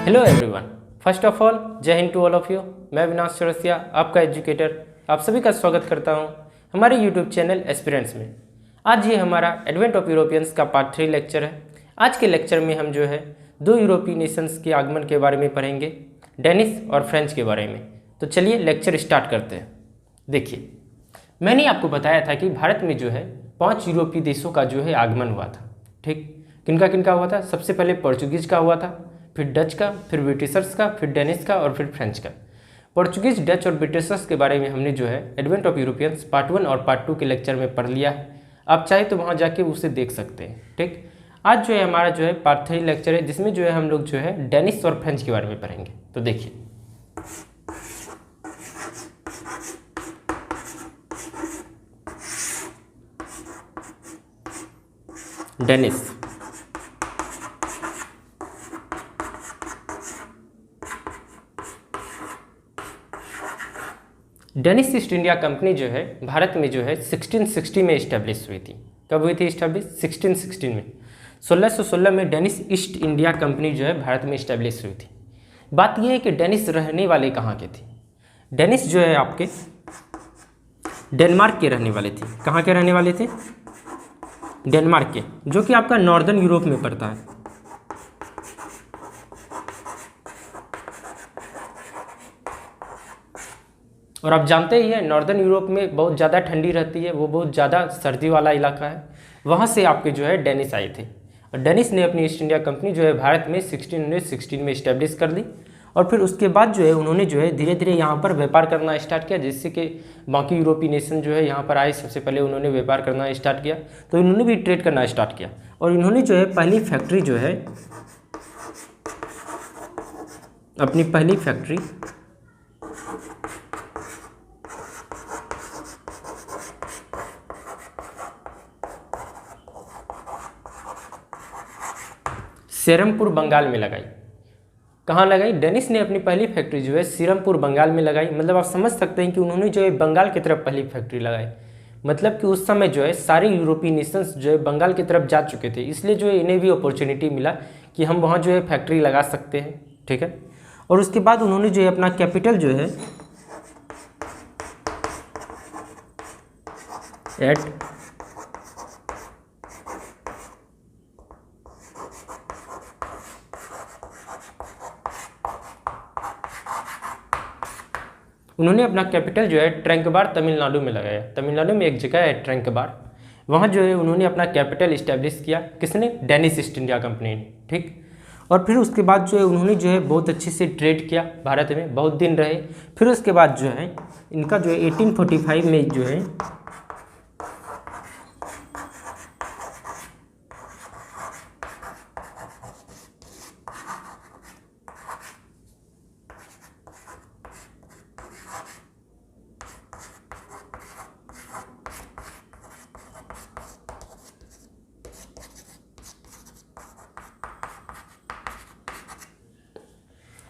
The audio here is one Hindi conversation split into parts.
Hello everyone, first of all Jai Hind to all of you. मैं विनाश चौरसिया, आपका एजुकेटर, आप सभी का स्वागत करता हूं हमारे यूट्यूब चैनल एस्पिरेंट्स में। आज ये हमारा एडवेंट ऑफ यूरोपियंस का पार्ट 3 लेक्चर है। आज के लेक्चर में हम जो है दो यूरोपीय नेशंस के आगमन के बारे में पढ़ेंगे, डेनिश और फ्रेंच के बारे में। तो चलिए लेक्चर स्टार्ट करते हैं। देखिए, मैंने आपको बताया था कि भारत में जो है 5 यूरोपीय देशों का जो है आगमन हुआ था। ठीक, किनका किनका हुआ था? सबसे पहले पोर्चुगीज का हुआ था, फिर डच का, फिर ब्रिटिशर्स का, फिर डेनिश का और फिर फ्रेंच का। पोर्चुगीज, डच और ब्रिटिशर्स के बारे में हमने जो है एडवेंट ऑफ यूरोपियंस पार्ट 1 और पार्ट 2 के लेक्चर में पढ़ लिया है। आप चाहे तो वहाँ जाके उसे देख सकते हैं। ठीक, आज जो है हमारा जो है पार्ट 3 लेक्चर है, जिसमें जो है हम लोग जो है डेनिश और फ्रेंच के बारे में पढ़ेंगे। तो देखिए, Danish. Danish east India company जो है भारत में जो है 1660 में इस्टेब्लिश हुई थी। कब हुई थी इस्टेब्लिश? 1616 में। 1616 में डेनिश ईस्ट इंडिया कंपनी जो है भारत में इस्टेब्लिश हुई थी। बात यह है कि डेनिश रहने वाले कहाँ के थे? डेनिश जो है आपके डेनमार्क के रहने वाले थे। कहाँ के रहने वाले थे? डेनमार्क के, जो कि आपका नॉर्दर्न यूरोप में पड़ता है। और आप जानते ही हैं नॉर्दर्न यूरोप में बहुत ज़्यादा ठंडी रहती है, वो बहुत ज़्यादा सर्दी वाला इलाका है। वहाँ से आपके जो है डेनिश आए थे। और डेनिश ने अपनी ईस्ट इंडिया कंपनी जो है भारत में 1616 में इस्टेब्लिश कर दी। और फिर उसके बाद जो है उन्होंने जो है धीरे धीरे यहाँ पर व्यापार करना स्टार्ट किया, जिससे कि बाकी यूरोपीय नेशन जो है यहाँ पर आए। सबसे पहले उन्होंने व्यापार करना स्टार्ट किया, तो इन्होंने भी ट्रेड करना स्टार्ट किया। और इन्होंने जो है पहली फैक्ट्री जो है अपनी पहली फैक्ट्री सेरमपुर बंगाल में लगाई। कहाँ लगाई? डेनिश ने अपनी पहली फैक्ट्री जो है सीरमपुर बंगाल में लगाई। मतलब आप समझ सकते हैं कि उन्होंने जो है बंगाल की तरफ पहली फैक्ट्री लगाई। मतलब कि उस समय जो है सारे यूरोपीय नेशंस जो है बंगाल की तरफ जा चुके थे, इसलिए जो है इन्हें भी अपॉर्चुनिटी मिला कि हम वहाँ जो है फैक्ट्री लगा सकते हैं। ठीक है, और उसके बाद उन्होंने जो है अपना कैपिटल जो है उन्होंने अपना कैपिटल जो है ट्रैंकबार तमिलनाडु में लगाया। तमिलनाडु में एक जगह है ट्रैंकबार, वहाँ जो है उन्होंने अपना कैपिटल इस्टेब्लिश किया। किसने? डेनिश ईस्ट इंडिया कंपनी ने। ठीक, और फिर उसके बाद जो है उन्होंने जो है बहुत अच्छे से ट्रेड किया, भारत में बहुत दिन रहे। फिर उसके बाद जो है इनका जो है 1845 में जो है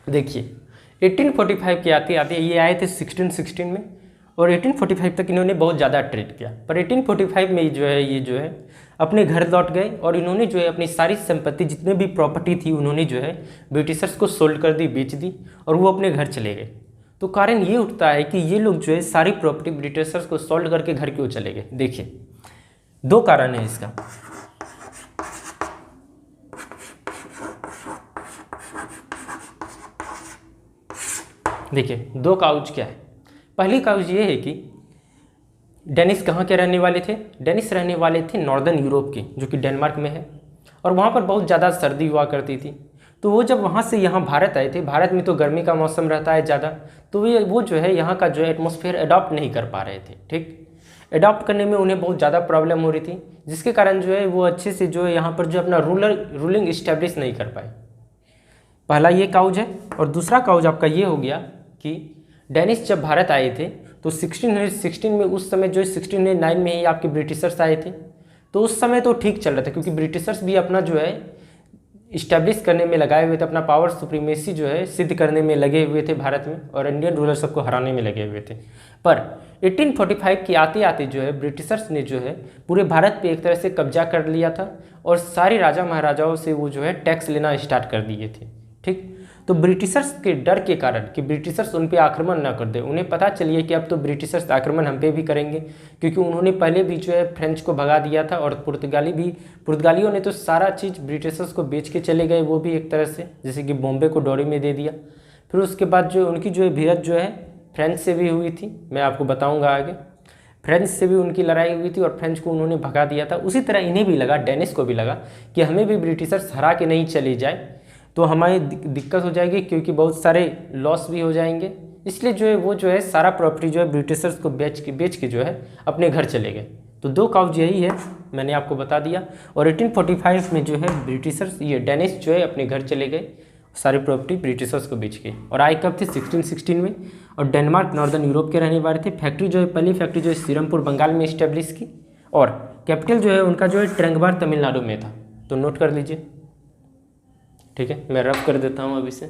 देखिए 1845 के आते आते ये आए थे 1616 में, और 1845 तक इन्होंने बहुत ज़्यादा ट्रेड किया। पर 1845 में जो है ये जो है अपने घर लौट गए, और इन्होंने जो है अपनी सारी संपत्ति, जितने भी प्रॉपर्टी थी, उन्होंने जो है ब्रिटिशर्स को सोल्ड कर दी, बेच दी, और वो अपने घर चले गए। तो कारण ये उठता है कि ये लोग जो है सारी प्रॉपर्टी ब्रिटिशर्स को सोल्ड करके घर क्यों चले गए? देखिए, दो कारण है इसका। देखिए, दो काउज क्या है। पहली काउज ये है कि डेनिश कहाँ के रहने वाले थे? डेनिश रहने वाले थे नॉर्दर्न यूरोप के, जो कि डेनमार्क में है, और वहाँ पर बहुत ज़्यादा सर्दी हुआ करती थी। तो वो जब वहाँ से यहाँ भारत आए थे, भारत में तो गर्मी का मौसम रहता है ज़्यादा, तो वो जो है यहाँ का जो है एटमॉस्फेयर अडॉप्ट नहीं कर पा रहे थे। ठीक, अडॉप्ट करने में उन्हें बहुत ज़्यादा प्रॉब्लम हो रही थी, जिसके कारण जो है वो अच्छे से जो है यहाँ पर जो अपना रूलिंग इस्टेब्लिश नहीं कर पाए। पहला ये काउज है। और दूसरा काउज आपका ये हो गया कि डेनिश जब भारत आए थे तो 1616 में, उस समय जो 1609 में ही आपके ब्रिटिशर्स आए थे। तो उस समय तो ठीक चल रहा था, क्योंकि ब्रिटिशर्स भी अपना जो है इस्टेब्लिश करने में लगाए हुए थे, अपना पावर सुप्रीमेसी जो है सिद्ध करने में लगे हुए थे भारत में, और इंडियन रूलर सबको हराने में लगे हुए थे। पर 1845 के आते आते जो है ब्रिटिशर्स ने जो है पूरे भारत पे एक तरह से कब्जा कर लिया था, और सारे राजा महाराजाओं से वो जो है टैक्स लेना स्टार्ट कर दिए थे। ठीक, तो ब्रिटिशर्स के डर के कारण कि ब्रिटिशर्स उन पे आक्रमण ना कर दे, उन्हें पता चलिए कि अब तो ब्रिटिशर्स आक्रमण हम पे भी करेंगे, क्योंकि उन्होंने पहले भी जो है फ्रेंच को भगा दिया था और पुर्तगालियों ने तो सारा चीज़ ब्रिटिशर्स को बेच के चले गए, वो भी एक तरह से, जैसे कि बॉम्बे को डोरी में दे दिया। फिर उसके बाद जो उनकी जो है भिड़ंत जो है फ्रेंच से भी हुई थी, मैं आपको बताऊँगा आगे। फ्रेंच से भी उनकी लड़ाई हुई थी और फ्रेंच को उन्होंने भगा दिया था। उसी तरह इन्हें भी लगा, डेनिस को भी लगा कि हमें भी ब्रिटिशर्स हरा के नहीं चले जाए तो हमारी दिक्कत हो जाएगी, क्योंकि बहुत सारे लॉस भी हो जाएंगे। इसलिए जो है वो जो है सारा प्रॉपर्टी जो है ब्रिटिशर्स को बेच के जो है अपने घर चले गए। तो 2 काउज यही है, मैंने आपको बता दिया। और 1845 में जो है ब्रिटिशर्स ये डेनिस जो है अपने घर चले गए, सारी प्रॉपर्टी ब्रिटिशर्स को बेच के। और आए कब थे? 1616 में। और डेनमार्क नॉर्दर्न यूरोप के रहने वाले थे। फैक्ट्री जो है पहली फैक्ट्री जो है सीरमपुर बंगाल में इस्टेब्लिश की, और कैपिटल जो है उनका जो है ट्रंगबार तमिलनाडु में था। तो नोट कर लीजिए, ठीक है, मैं रफ कर देता हूँ अभी से।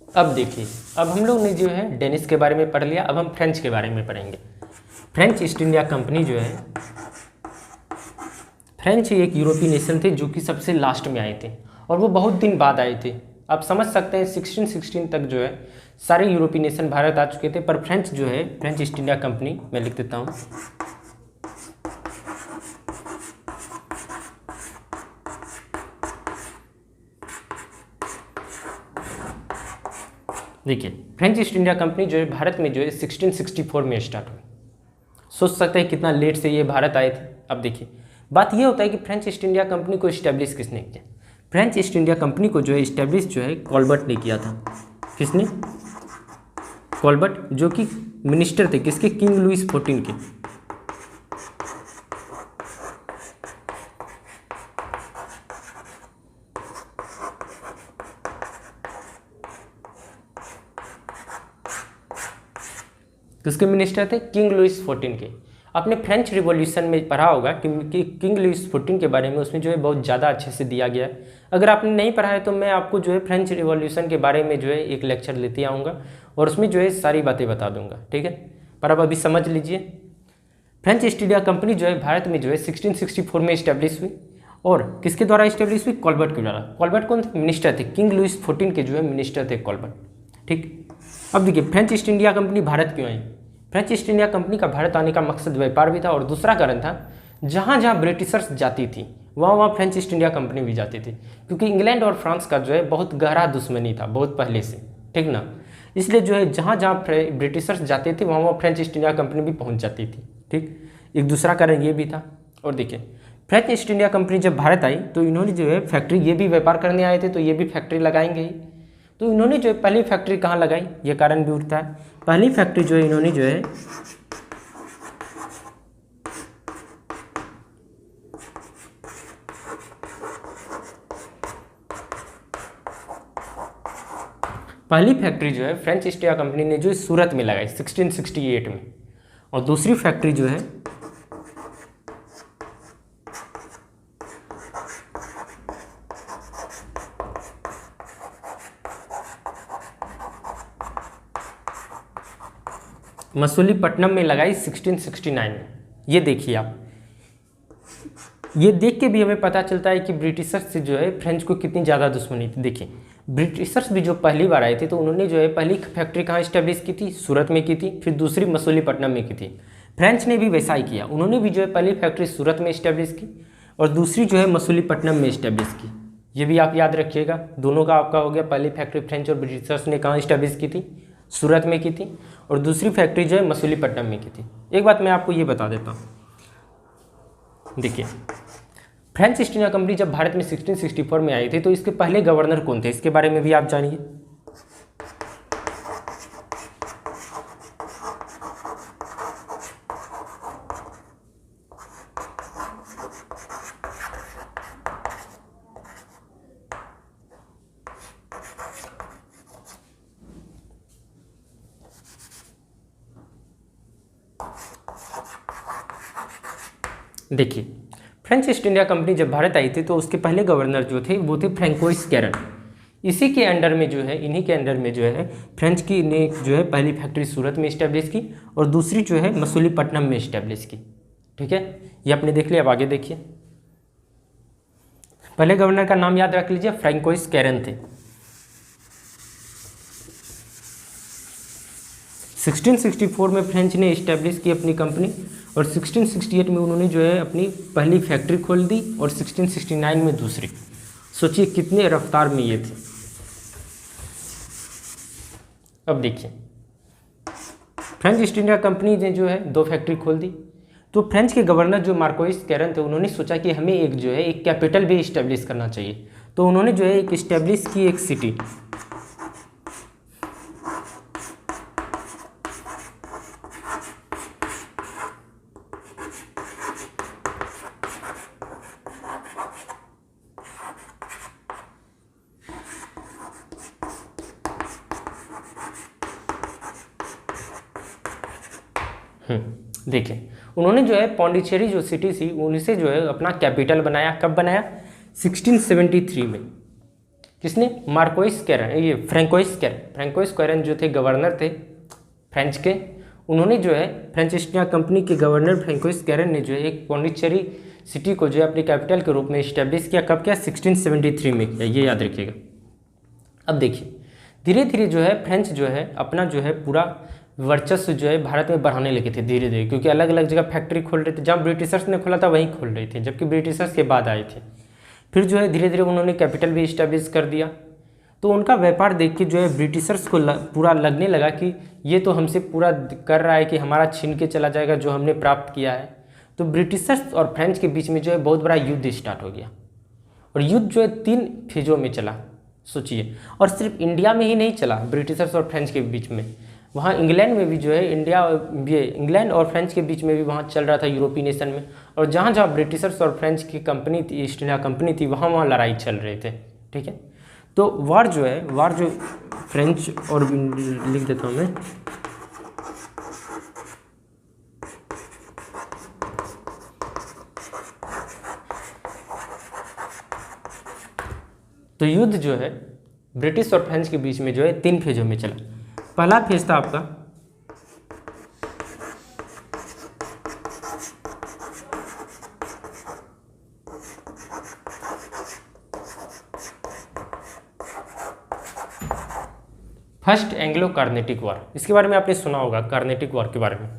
अब देखिए, अब हम लोग ने जो है डेनिस के बारे में पढ़ लिया, अब हम फ्रेंच के बारे में पढ़ेंगे। फ्रेंच ईस्ट इंडिया कंपनी जो है, फ्रेंच एक यूरोपीय नेशन थे जो कि सबसे लास्ट में आए थे और वो बहुत दिन बाद आए थे। आप समझ सकते हैं 1616 तक जो है सारे यूरोपीय नेशन भारत आ चुके थे, पर फ्रेंच जो है, फ्रेंच ईस्ट इंडिया कंपनी, मैं लिख देता हूँ, देखिए फ्रेंच ईस्ट इंडिया कंपनी जो है भारत में जो है 1664 में स्टार्ट हुई। सोच सकते हैं कितना लेट से ये भारत आए थे। अब देखिए बात ये होता है कि फ्रेंच ईस्ट इंडिया कंपनी को इस्टेब्लिश किसने किया? फ्रेंच ईस्ट इंडिया कंपनी को जो है इस्टेब्लिश जो है कॉल्बर्ट ने किया था। किसने? कॉल्बर्ट, जो कि मिनिस्टर थे किसके? किंग लुइस 14 के। किसके मिनिस्टर थे? किंग लुइस 14 के। आपने फ्रेंच रिवॉल्यूशन में पढ़ा होगा कि किंग लुइस 14 के बारे में, उसमें जो है बहुत ज़्यादा अच्छे से दिया गया है। अगर आपने नहीं पढ़ा है तो मैं आपको जो है फ्रेंच रिवॉल्यूशन के बारे में जो है एक लेक्चर लेते आऊँगा और उसमें जो है सारी बातें बता दूंगा, ठीक है। पर अब अभी समझ लीजिए, फ्रेंच ईस्ट इंडिया कंपनी जो है भारत में जो है 1664 में इस्टेब्लिश हुई। और किसके द्वारा इस्टेब्लिश हुई? कॉल्बर्ट के द्वारा। कॉल्बर्ट कौन थे? मिनिस्टर थे, किंग लुइस 14 के जो है मिनिस्टर थे कॉल्बर्ट, ठीक। अब देखिए French east India company Bharat क्यों आई? फ्रेंच ईस्ट इंडिया कंपनी का भारत आने का मकसद व्यापार भी था, और दूसरा कारण था जहाँ जहाँ ब्रिटिशर्स जाती थी वहाँ वहाँ फ्रेंच ईस्ट इंडिया कंपनी भी जाती थी, क्योंकि इंग्लैंड और फ्रांस का जो है बहुत गहरा दुश्मनी था बहुत पहले से, ठीक ना। इसलिए जो है जहाँ जहाँ ब्रिटिशर्स जाते थे वहाँ वहाँ फ्रेंच ईस्ट इंडिया कंपनी भी पहुँच जाती थी, ठीक। एक दूसरा कारण ये भी था। और देखिए फ्रेंच ईस्ट इंडिया कंपनी जब भारत आई तो इन्होंने जो है फैक्ट्री, ये भी व्यापार करने आए थे तो ये भी फैक्ट्री लगाएंगे ही, तो इन्होंने जो है पहली फैक्ट्री कहाँ लगाई? ये कारण भी उठता है। पहली फैक्ट्री जो है इन्होंने जो है पहली फैक्ट्री जो है फ्रेंच ईस्ट इंडिया कंपनी ने जो है सूरत में लगाई 1668 में, और दूसरी फैक्ट्री जो है मसूलीपट्टनम में लगाई 1669 में। ये देखिए आप, ये देख के भी हमें पता चलता है कि ब्रिटिशर्स से जो है फ्रेंच को कितनी ज़्यादा दुश्मनी थी। देखिए ब्रिटिशर्स भी जो पहली बार आए थे तो उन्होंने जो है पहली फैक्ट्री कहाँ इस्टेब्लिश की थी? सूरत में की थी, फिर दूसरी मसूलीपट्टनम में की थी। फ्रेंच ने भी वैसा ही किया, उन्होंने भी जो है पहली फैक्ट्री सूरत में इस्टेब्लिश की और दूसरी जो है मसूलीपट्टनम में इस्टेब्लिश की। ये भी आप याद रखिएगा, दोनों का आपका हो गया। पहली फैक्ट्री फ्रेंच और ब्रिटिशर्स ने कहाँ इस्टेब्लिश की थी? सूरत में की थी, और दूसरी फैक्ट्री जो है मसूलीपट्टनम में की थी। एक बात मैं आपको ये बता देता हूँ, देखिए फ्रेंच ईस्ट इंडिया कंपनी जब भारत में 1664 में आई थी तो इसके पहले गवर्नर कौन थे? इसके बारे में भी आप जानिए। देखिए फ्रेंच ईस्ट इंडिया कंपनी जब भारत आई थी तो उसके पहले गवर्नर जो थे वो थे फ्रैंकोइस कैरन। इसी के अंडर में जो है, इन्हीं के अंडर में जो है फ्रेंच की ने जो है पहली फैक्ट्री सूरत में इस्टेब्लिश की और दूसरी जो है मसूलीपट्टनम में इस्टेब्लिश की, ठीक है। ये आपने देख लिया। अब आगे देखिए, पहले गवर्नर का नाम याद रख लीजिए, फ्रैंकोइस कैरन थे। 1664 में फ्रेंच ने इस्टेब्लिश की अपनी कंपनी और 1668 में उन्होंने जो है अपनी पहली फैक्ट्री खोल दी और 1669 में दूसरी। सोचिए कितने रफ्तार में ये थे। अब देखिए फ्रेंच ईस्ट इंडिया कंपनी ने जो है 2 फैक्ट्री खोल दी। तो फ्रेंच के गवर्नर जो मार्कोइस कैरन थे उन्होंने सोचा कि हमें एक जो है एक कैपिटल भी इस्टेब्लिश करना चाहिए। तो उन्होंने जो है एक इस्टेब्लिश की एक सिटी। देखिए उन्होंने जो है पौंडीचेरी जो सिटी थी उनसे जो है अपना कैपिटल बनाया। कब बनाया? 1673 में। किसने? मार्कोइस कैरन, ये फ्रैंकोइस कैरन जो थे गवर्नर थे फ्रेंच के। उन्होंने जो है फ्रेंच ईस्ट इंडिया कंपनी के गवर्नर फ्रैंकोइस कैरन ने जो है एक पौंडीचेरी सिटी को जो है अपनी कैपिटल के रूप में इस्टेब्लिश किया। कब किया? 1673 में किया, ये याद रखिएगा। अब देखिए धीरे धीरे जो है फ्रेंच जो है अपना जो है पूरा वर्चस्व जो है भारत में बढ़ाने लगे थे धीरे धीरे, क्योंकि अलग अलग जगह फैक्ट्री खोल रहे थे। जहाँ ब्रिटिशर्स ने खोला था वहीं खोल रहे थे, जबकि ब्रिटिशर्स के बाद आए थे। फिर जो है धीरे धीरे उन्होंने कैपिटल भी इस्टेब्लिश कर दिया। तो उनका व्यापार देख के जो है ब्रिटिशर्स को पूरा लगने लगा कि ये तो हमसे पूरा कर रहा है कि हमारा छीन के चला जाएगा जो हमने प्राप्त किया है। तो ब्रिटिशर्स और फ्रेंच के बीच में जो है बहुत बड़ा युद्ध स्टार्ट हो गया। और युद्ध जो है 3 फेजों में चला, सोचिए। और सिर्फ इंडिया में ही नहीं चला ब्रिटिशर्स और फ्रेंच के बीच में, वहाँ इंग्लैंड में भी जो है इंग्लैंड और फ्रेंच के बीच में भी वहाँ चल रहा था, यूरोपीय नेशन में। और जहाँ जहाँ ब्रिटिशर्स और फ्रेंच की कंपनी थी, ईस्ट इंडिया कंपनी थी, वहाँ वहाँ लड़ाई चल रहे थे। ठीक है, तो वार जो फ्रेंच और लिख देता हूँ मैं। तो युद्ध जो है ब्रिटिश और फ्रेंच के बीच में जो है 3 फेजों में चला। पहला फेज था आपका फर्स्ट एंग्लो कार्नेटिक वार। इसके बारे में आपने सुना होगा, कार्नेटिक वार के बारे में।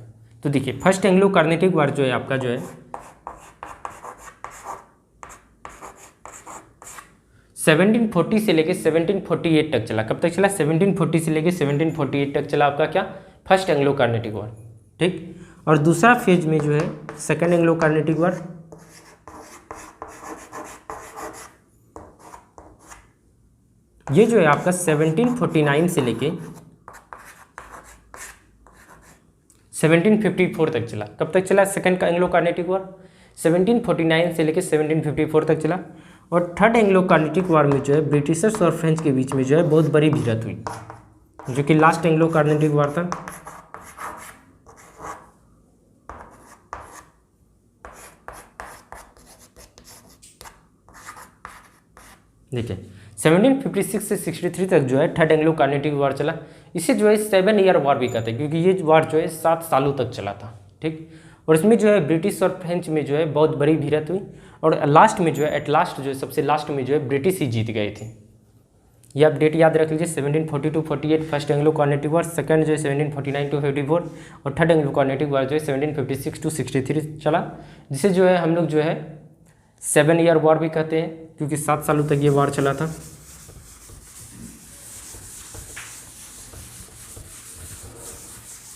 तो देखिए फर्स्ट एंग्लो कार्नेटिक वार जो है आपका जो है 1740 से लेके 1748 तक चला। कब तक चला? 1740 से लेके 1748 तक चला आपका क्या? फर्स्ट एंग्लो कार्नेटिक वार। ठीक, और दूसरा फेज में जो है सेकंड एंग्लो कार्नेटिक वार। ये जो है आपका 1749 से लेके 1754 तक चला। कब तक चला सेकंड का एंग्लो कार्नेटिक वार? 1749 से लेके 1754 तक चला। और थर्ड एंग्लो कार्नेटिक वार में जो है ब्रिटिशर्स और फ्रेंच के बीच में जो है बहुत बड़ी भिड़ंत हुई, जो कि लास्ट एंग्लो कार्नेटिक वार था। देखिए 1756 से 63 तक जो है थर्ड एंग्लो कार्नेटिक वार चला। इसे जो है 7 ईयर वार भी कहते हैं, क्योंकि ये वार जो है 7 सालों तक चला था। ठीक, और इसमें जो है ब्रिटिश और फ्रेंच में जो है बहुत बड़ी भिड़ंत हुई। और लास्ट में जो है एट लास्ट जो है सबसे लास्ट में जो है ब्रिटिश ही जीत गए थे। ये आप डेट याद रख लीजिए, 1742-48 फर्स्ट एंग्लो कार्नेटिक वार, सेकंड जो है 1749-54 और थर्ड एंग्लो कार्नेटिक वार जो है 1756-63 चला, जिसे जो है हम लोग जो है 7 ईयर वार भी कहते हैं, क्योंकि 7 सालों तक ये वार चला था।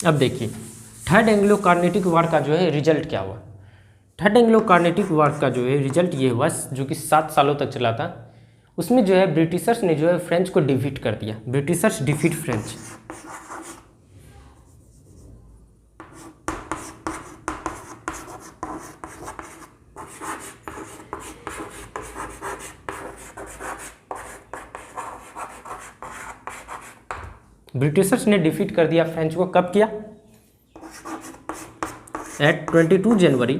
अब देखिए थर्ड एंग्लो कार्नेटिक वार का जो है रिजल्ट क्या हुआ। थर्ड एंग्लो कार्नेटिक वार का जो है रिजल्ट ये हुआ, जो कि 7 सालों तक चला था। उसमें जो है ब्रिटिशर्स ने जो है फ्रेंच को डिफीट कर दिया। Britishers defeat French. ब्रिटिशर्स ने डिफीट कर दिया फ्रेंच को। कब किया? एट 22 जनवरी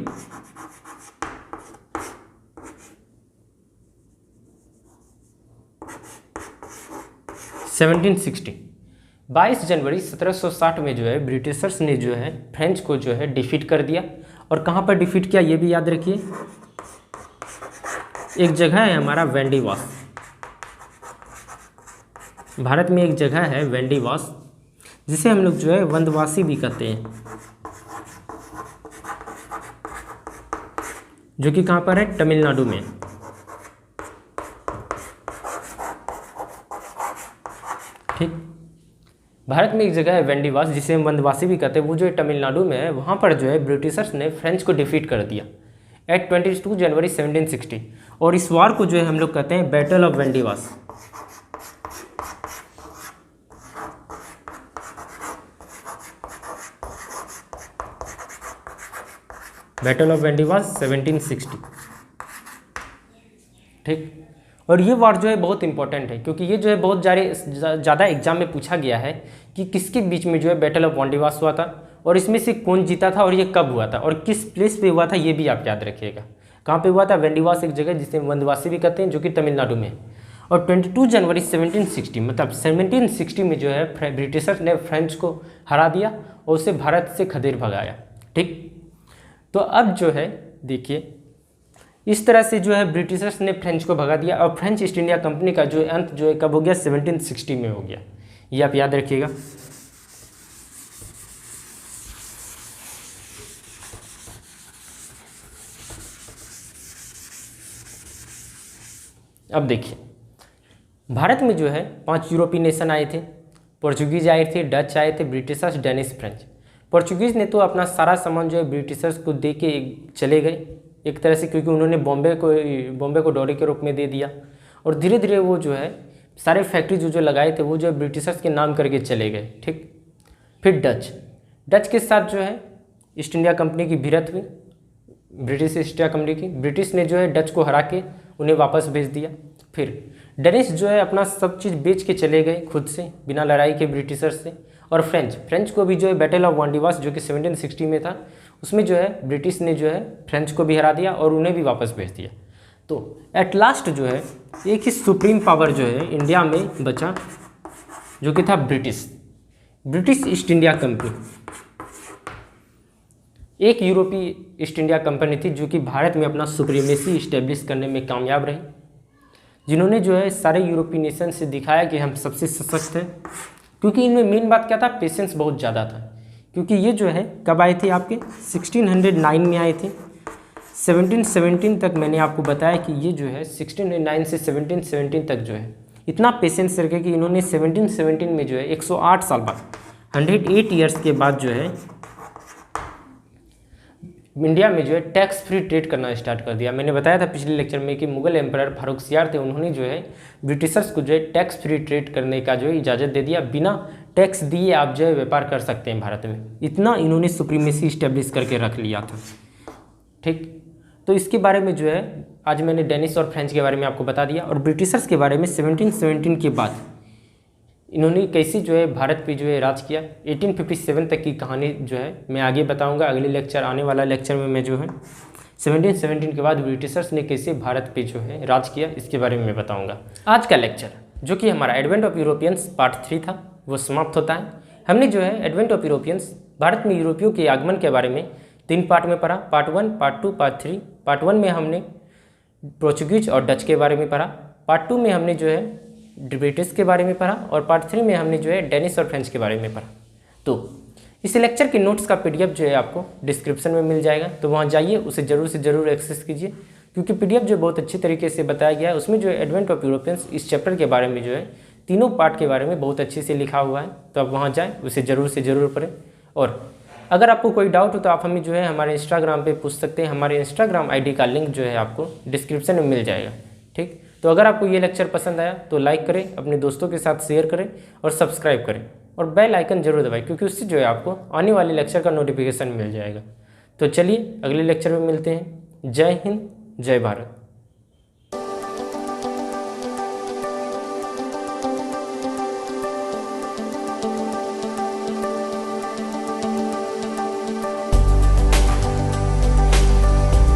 1760। 22 जनवरी 1760 में जो है ब्रिटिशर्स ने जो है फ्रेंच को जो है डिफीट कर दिया। और कहाँ पर डिफीट किया ये भी याद रखिए, एक जगह है हमारा वेंडीवास। भारत में एक जगह है वेंडीवास, जिसे हम लोग जो है वंदवासी भी कहते हैं, जो कि कहाँ पर है, तमिलनाडु में। ठीक, भारत में एक जगह है वेंडीवास, जिसे हम वंदवासी भी कहते हैं, वो जो है तमिलनाडु में है। वहाँ पर जो है ब्रिटिशर्स ने फ्रेंच को डिफीट कर दिया एट 22 जनवरी 1760, और इस वार को जो है हम लोग कहते हैं battle of Wandiwash. Battle of Wandiwash 1760। ठीक, और ये वार जो है बहुत इंपॉर्टेंट है, क्योंकि ये जो है बहुत ज़्यादा एग्जाम में पूछा गया है कि किसके बीच में जो है बैटल ऑफ वेंडीवास हुआ था, और इसमें से कौन जीता था, और ये कब हुआ था, और किस प्लेस पे हुआ था, ये भी आप याद रखिएगा। कहाँ पे हुआ था, वेंडीवास एक जगह जिसे वंदवासी भी कहते हैं, जो कि तमिलनाडु में है। और 22 जनवरी 1760, मतलब 1760 में जो है ब्रिटिशर्स ने फ्रेंच को हरा दिया और उसे भारत से खदेड़ भगाया। ठीक, तो अब जो है देखिए, इस तरह से जो है ब्रिटिशर्स ने फ्रेंच को भगा दिया, और फ्रेंच ईस्ट इंडिया कंपनी का जो अंत जो है कब हो गया, 1760 में हो गया। ये आप याद रखिएगा। अब देखिए, भारत में जो है 5 यूरोपीय नेशन आए थे। पोर्चुगीज आए थे, डच आए थे, ब्रिटिशर्स, डेनिश, फ्रेंच। पोर्चुगीज ने तो अपना सारा सामान जो है ब्रिटिशर्स को दे के चले गए एक तरह से, क्योंकि उन्होंने बॉम्बे को डोरी के रूप में दे दिया, और धीरे धीरे वो जो है सारे फैक्ट्री जो लगाए थे वो जो है ब्रिटिशर्स के नाम करके चले गए। ठीक, फिर डच के साथ जो है ईस्ट इंडिया कंपनी की भिड़ंत हुई, ब्रिटिश ईस्ट इंडिया कंपनी की। ब्रिटिश ने जो है डच को हरा के उन्हें वापस भेज दिया। फिर डेनिश जो है अपना सब चीज़ बेच के चले गए खुद से, बिना लड़ाई के ब्रिटिशर्स से। और फ्रेंच को भी जो है बैटल ऑफ वेंडीवास जो कि 1760 में था, उसमें जो है ब्रिटिश ने जो है फ्रेंच को भी हरा दिया और उन्हें भी वापस भेज दिया। तो एट लास्ट जो है एक ही सुप्रीम पावर जो है इंडिया में बचा, जो कि था ब्रिटिश ईस्ट इंडिया कंपनी। एक यूरोपीय ईस्ट इंडिया कंपनी थी जो कि भारत में अपना सुप्रीमेसी इस्टेब्लिश करने में कामयाब रही, जिन्होंने जो है सारे यूरोपीय नेशन से दिखाया कि हम सबसे सशक्त हैं। क्योंकि इनमें मेन बात क्या था, पेशेंस बहुत ज़्यादा था। क्योंकि ये जो है कब आए थे, आपके 1609 में आए थे। 1717 तक मैंने आपको बताया कि ये जो है 1609 से 1717 तक जो है इतना पेशेंस रखे कि इन्होंने 1717 में जो है 108 साल बाद, 108 ईयर्स के बाद जो है इंडिया में जो है टैक्स फ्री ट्रेड करना स्टार्ट कर दिया। मैंने बताया था पिछले लेक्चर में कि मुगल एम्पायर फारुखसियार थे, उन्होंने जो है ब्रिटिशर्स को जो है टैक्स फ्री ट्रेड करने का जो है इजाज़त दे दिया। बिना टैक्स दिए आप जो है व्यापार कर सकते हैं भारत में। इतना इन्होंने सुप्रीमेसी इस्टेब्लिश करके रख लिया था। ठीक, तो इसके बारे में जो है आज मैंने डेनिश और फ्रेंच के बारे में आपको बता दिया, और ब्रिटिशर्स के बारे में 1717 के बाद इन्होंने कैसे जो है भारत पे जो है राज किया। 1857 तक की कहानी जो है मैं आगे बताऊंगा अगले लेक्चर, आने वाला लेक्चर में मैं जो है 1717 के बाद ब्रिटिशर्स ने कैसे भारत पे जो है राज किया, इसके बारे में मैं बताऊंगा। आज का लेक्चर जो कि हमारा एडवेंट ऑफ यूरोपियंस पार्ट 3 था, वो समाप्त होता है। हमने जो है एडवेंट ऑफ यूरोपियंस, भारत में यूरोपियों के आगमन के बारे में 3 पार्ट में पढ़ा, पार्ट 1, पार्ट 2, पार्ट 3। पार्ट 1 में हमने पोर्चुगीज और डच के बारे में पढ़ा, पार्ट 2 में हमने जो है ब्रिटिश के बारे में पढ़ा, और पार्ट 3 में हमने जो है डेनिश और फ्रेंच के बारे में पढ़ा। तो इस लेक्चर के नोट्स का पीडीएफ जो है आपको डिस्क्रिप्शन में मिल जाएगा, तो वहाँ जाइए, उसे ज़रूर से ज़रूर एक्सेस कीजिए, क्योंकि पीडीएफ जो बहुत अच्छी तरीके से बताया गया है। उसमें जो है एडवेंट ऑफ यूरोपियंस इस चैप्टर के बारे में जो है तीनों पार्ट के बारे में बहुत अच्छे से लिखा हुआ है, तो आप वहाँ जाएँ, उसे ज़रूर से ज़रूर पढ़ें। और अगर आपको कोई डाउट हो तो आप हमें जो है हमारे इंस्टाग्राम पे पूछ सकते हैं। हमारे इंस्टाग्राम आईडी का लिंक जो है आपको डिस्क्रिप्शन में मिल जाएगा। ठीक, तो अगर आपको ये लेक्चर पसंद आया तो लाइक करें, अपने दोस्तों के साथ शेयर करें और सब्सक्राइब करें, और बेल आइकन जरूर दबाएं, क्योंकि उससे जो है आपको आने वाले लेक्चर का नोटिफिकेशन मिल जाएगा। तो चलिए अगले लेक्चर में मिलते हैं। जय हिंद, जय भारत।